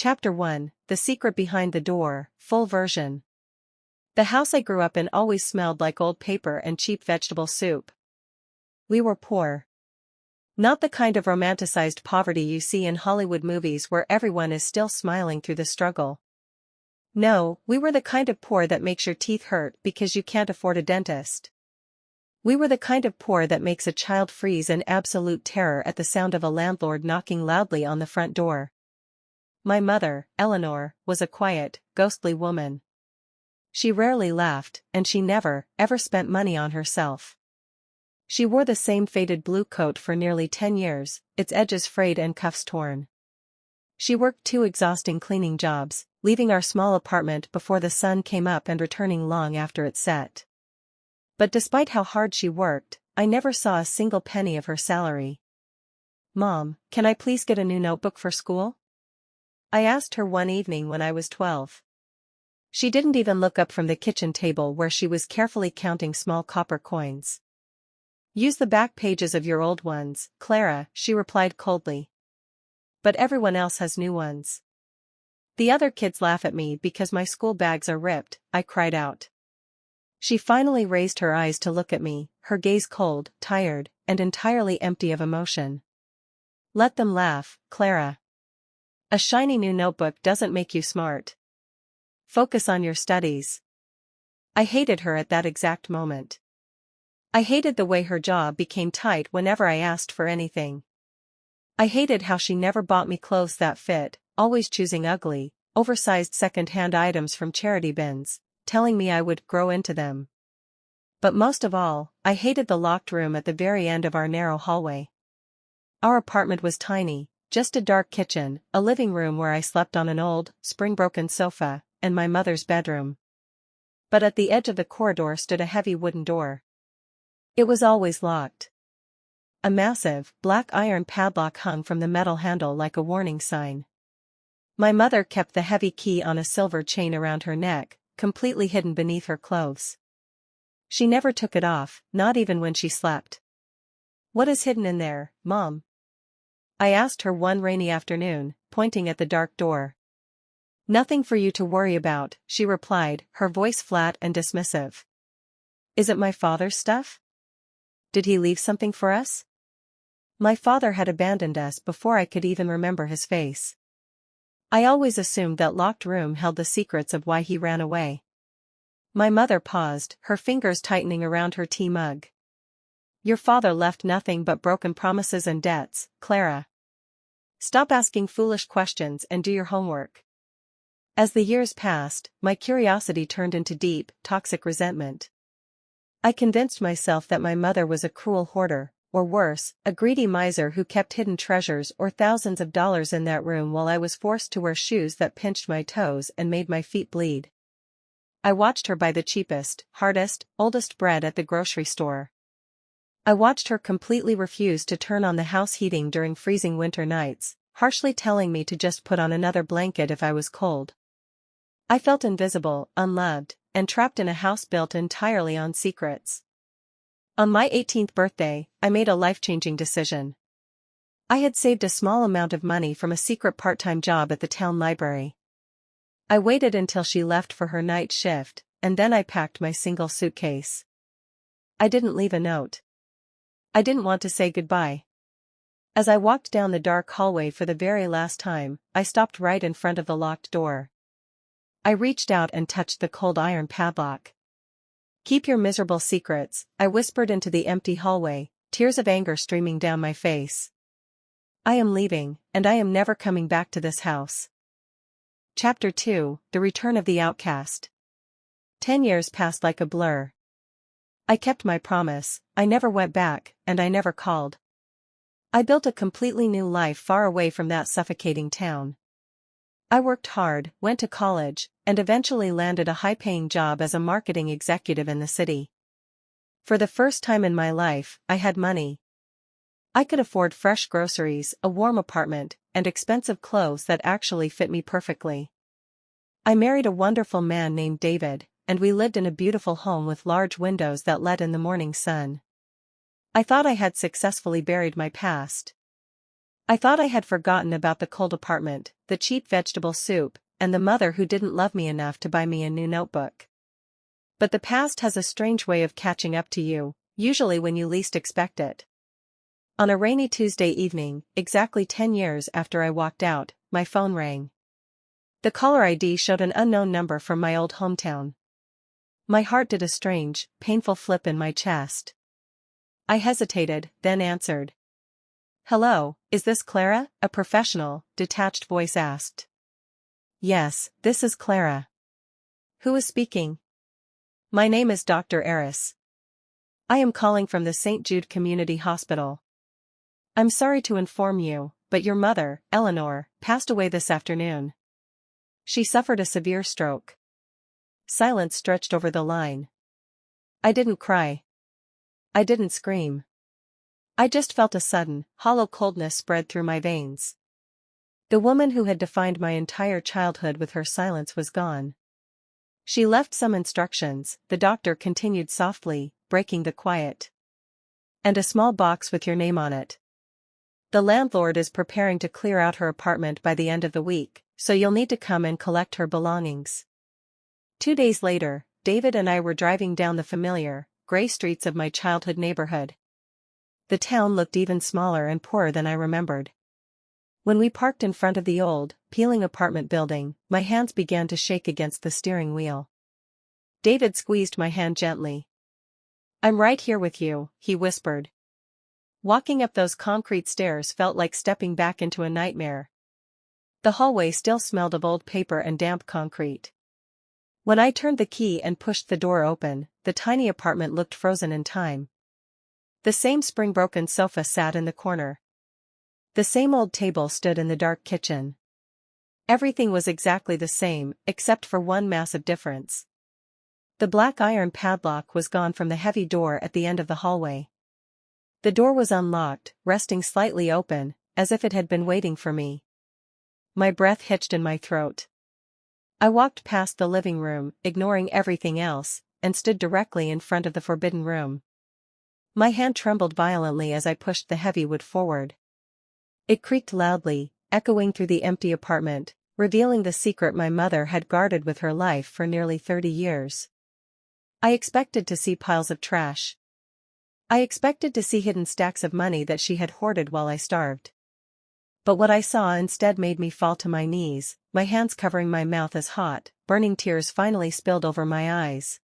Chapter 1, The Secret Behind the Door, Full Version. The house I grew up in always smelled like old paper and cheap vegetable soup. We were poor. Not the kind of romanticized poverty you see in Hollywood movies where everyone is still smiling through the struggle. No, we were the kind of poor that makes your teeth hurt because you can't afford a dentist. We were the kind of poor that makes a child freeze in absolute terror at the sound of a landlord knocking loudly on the front door. My mother, Eleanor, was a quiet, ghostly woman. She rarely laughed, and she never, ever spent money on herself. She wore the same faded blue coat for nearly 10 years, its edges frayed and cuffs torn. She worked 2 exhausting cleaning jobs, leaving our small apartment before the sun came up and returning long after it set. But despite how hard she worked, I never saw a single penny of her salary. "Mom, can I please get a new notebook for school?" I asked her one evening when I was 12. She didn't even look up from the kitchen table where she was carefully counting small copper coins. "Use the back pages of your old ones, Clara," she replied coldly. "But everyone else has new ones." "The other kids laugh at me because my school bags are ripped," I cried out. She finally raised her eyes to look at me, her gaze cold, tired, and entirely empty of emotion. "Let them laugh, Clara. A shiny new notebook doesn't make you smart. Focus on your studies." I hated her at that exact moment. I hated the way her jaw became tight whenever I asked for anything. I hated how she never bought me clothes that fit, always choosing ugly, oversized second-hand items from charity bins, telling me I would grow into them. But most of all, I hated the locked room at the very end of our narrow hallway. Our apartment was tiny, just a dark kitchen, a living room where I slept on an old, spring-broken sofa, and my mother's bedroom. But at the edge of the corridor stood a heavy wooden door. It was always locked. A massive, black iron padlock hung from the metal handle like a warning sign. My mother kept the heavy key on a silver chain around her neck, completely hidden beneath her clothes. She never took it off, not even when she slept. "What is hidden in there, Mom?" I asked her one rainy afternoon, pointing at the dark door. "Nothing for you to worry about," she replied, her voice flat and dismissive. "Is it my father's stuff? Did he leave something for us?" My father had abandoned us before I could even remember his face. I always assumed that locked room held the secrets of why he ran away. My mother paused, her fingers tightening around her tea mug. "Your father left nothing but broken promises and debts, Clara. Stop asking foolish questions and do your homework." As the years passed, my curiosity turned into deep, toxic resentment. I convinced myself that my mother was a cruel hoarder, or worse, a greedy miser who kept hidden treasures or thousands of dollars in that room while I was forced to wear shoes that pinched my toes and made my feet bleed. I watched her buy the cheapest, hardest, oldest bread at the grocery store. I watched her completely refuse to turn on the house heating during freezing winter nights, harshly telling me to just put on another blanket if I was cold. I felt invisible, unloved, and trapped in a house built entirely on secrets. On my 18th birthday, I made a life-changing decision. I had saved a small amount of money from a secret part-time job at the town library. I waited until she left for her night shift, and then I packed my single suitcase. I didn't leave a note. I didn't want to say goodbye. As I walked down the dark hallway for the very last time, I stopped right in front of the locked door. I reached out and touched the cold iron padlock. "Keep your miserable secrets," I whispered into the empty hallway, tears of anger streaming down my face. "I am leaving, and I am never coming back to this house." Chapter 2, The Return of the Outcast. 10 years passed like a blur. I kept my promise, I never went back, and I never called. I built a completely new life far away from that suffocating town. I worked hard, went to college, and eventually landed a high-paying job as a marketing executive in the city. For the first time in my life, I had money. I could afford fresh groceries, a warm apartment, and expensive clothes that actually fit me perfectly. I married a wonderful man named David, and we lived in a beautiful home with large windows that let in the morning sun. I thought I had successfully buried my past. I thought I had forgotten about the cold apartment, the cheap vegetable soup, and the mother who didn't love me enough to buy me a new notebook. But the past has a strange way of catching up to you, usually when you least expect it. On a rainy Tuesday evening, exactly 10 years after I walked out, my phone rang. The caller ID showed an unknown number from my old hometown. My heart did a strange, painful flip in my chest. I hesitated, then answered. "Hello, is this Clara?" a professional, detached voice asked. "Yes, this is Clara." "Who is speaking?" "My name is Dr. Eris. I am calling from the St. Jude Community Hospital. I'm sorry to inform you, but your mother, Eleanor, passed away this afternoon. She suffered a severe stroke." Silence stretched over the line. I didn't cry. I didn't scream. I just felt a sudden, hollow coldness spread through my veins. The woman who had defined my entire childhood with her silence was gone. "She left some instructions," the doctor continued softly, breaking the quiet. "And a small box with your name on it. The landlord is preparing to clear out her apartment by the end of the week, so you'll need to come and collect her belongings." 2 days later, David and I were driving down the familiar, gray streets of my childhood neighborhood. The town looked even smaller and poorer than I remembered. When we parked in front of the old, peeling apartment building, my hands began to shake against the steering wheel. David squeezed my hand gently. "I'm right here with you," he whispered. Walking up those concrete stairs felt like stepping back into a nightmare. The hallway still smelled of old paper and damp concrete. When I turned the key and pushed the door open, the tiny apartment looked frozen in time. The same spring-broken sofa sat in the corner. The same old table stood in the dark kitchen. Everything was exactly the same, except for one massive difference. The black iron padlock was gone from the heavy door at the end of the hallway. The door was unlocked, resting slightly open, as if it had been waiting for me. My breath hitched in my throat. I walked past the living room, ignoring everything else, and stood directly in front of the forbidden room. My hand trembled violently as I pushed the heavy wood forward. It creaked loudly, echoing through the empty apartment, revealing the secret my mother had guarded with her life for nearly 30 years. I expected to see piles of trash. I expected to see hidden stacks of money that she had hoarded while I starved. But what I saw instead made me fall to my knees, my hands covering my mouth as hot, burning tears finally spilled over my eyes.